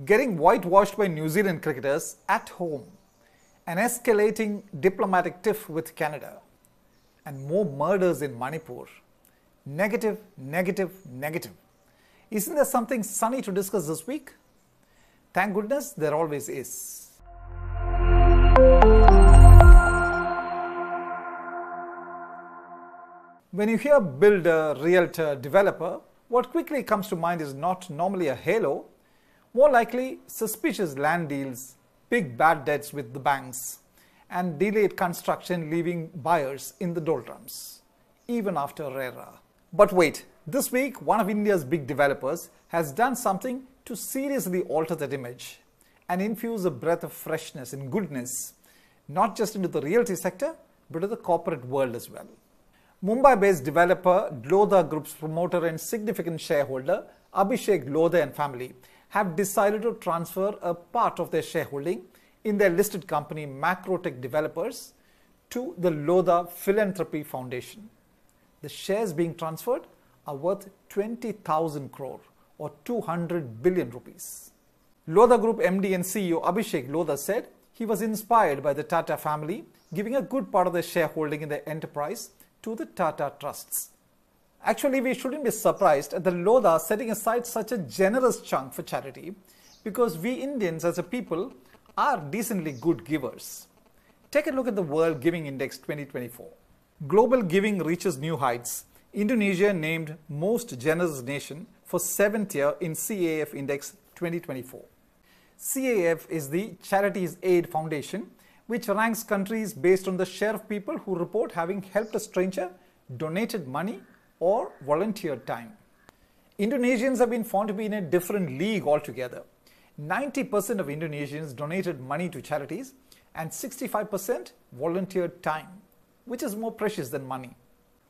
getting whitewashed by New Zealand cricketers at home, an escalating diplomatic tiff with Canada, and more murders in Manipur. Negative, negative, negative. Isn't there something sunny to discuss this week? Thank goodness there always is. When you hear builder, realtor, developer, what quickly comes to mind is not normally a halo, more likely suspicious land deals, big bad debts with the banks, and delayed construction leaving buyers in the doldrums, even after RERA. But wait, this week one of India's big developers has done something to seriously alter that image and infuse a breath of freshness and goodness, not just into the realty sector, but to the corporate world as well. Mumbai-based developer, Lodha Group's promoter and significant shareholder, Abhishek Lodha and family, have decided to transfer a part of their shareholding in their listed company Macrotech Developers to the Lodha Philanthropy Foundation. The shares being transferred are worth 20,000 crore or 200 billion rupees. Lodha Group MD and CEO Abhishek Lodha said he was inspired by the Tata family giving a good part of their shareholding in their enterprise to the Tata trusts. Actually, we shouldn't be surprised at the Lodha setting aside such a generous chunk for charity because we Indians as a people are decently good givers. Take a look at the World Giving Index 2024. Global giving reaches new heights. Indonesia named most generous nation for 7th year in CAF Index 2024. CAF is the Charities Aid Foundation, which ranks countries based on the share of people who report having helped a stranger, donated money, or volunteered time. Indonesians have been found to be in a different league altogether. 90% of Indonesians donated money to charities and 65% volunteered time, which is more precious than money.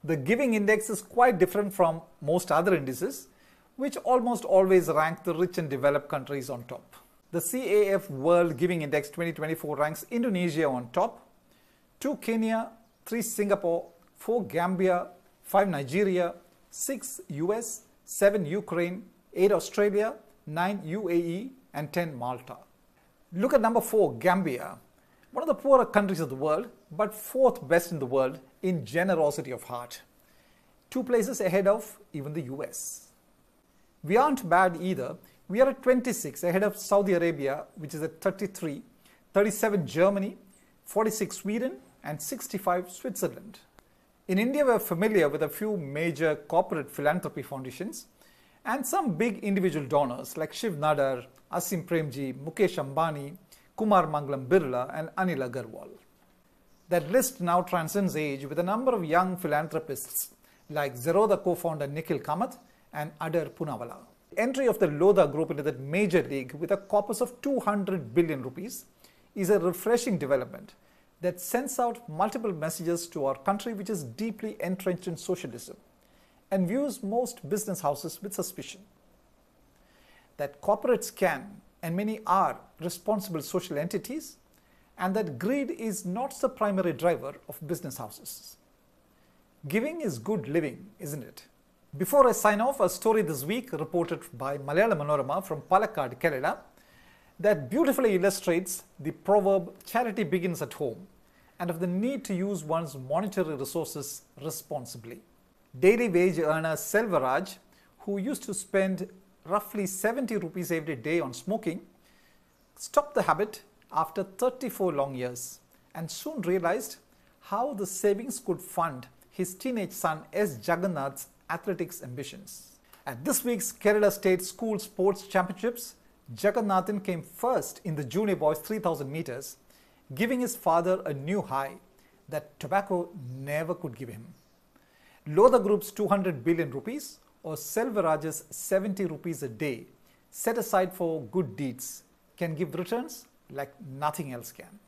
The giving index is quite different from most other indices, which almost always rank the rich and developed countries on top. The CAF World Giving Index 2024 ranks Indonesia on top, 2 Kenya, 3 Singapore, 4 Gambia, 5 Nigeria, 6 US, 7 Ukraine, 8 Australia, 9 UAE, and 10 Malta. Look at number 4, Gambia, one of the poorer countries of the world, but 4th best in the world in generosity of heart. 2 places ahead of even the US. We aren't bad either. We are at 26, ahead of Saudi Arabia, which is at 33, 37 Germany, 46 Sweden, and 65 Switzerland. In India, we are familiar with a few major corporate philanthropy foundations and some big individual donors like Shiv Nadar, Azim Premji, Mukesh Ambani, Kumar, Mangalam, Birla, and Anil Agarwal. That list now transcends age with a number of young philanthropists like Zerodha co-founder Nikhil, Kamath, and Adar, Poonawalla. Entry of the Lodha Group into that major league with a corpus of 200 billion rupees is a refreshing development that sends out multiple messages to our country, which is deeply entrenched in socialism and views most business houses with suspicion. That corporates can, and many are, responsible social entities, and that greed is not the primary driver of business houses. Giving is good living, isn't it? Before I sign off, a story this week reported by Malayalam Manorama from Palakkad, Kerala, that beautifully illustrates the proverb charity begins at home and of the need to use one's monetary resources responsibly. Daily wage earner Selvaraj, who used to spend roughly 70 rupees every day on smoking, stopped the habit after 34 long years and soon realized how the savings could fund his teenage son S. Jagannath's athletics ambitions. At this week's Kerala State School Sports Championships, Jagannathan came first in the junior boys 3000 meters, giving his father a new high that tobacco never could give him. Lodha Group's 200 billion rupees or Selvaraj's 70 rupees a day set aside for good deeds can give returns like nothing else can.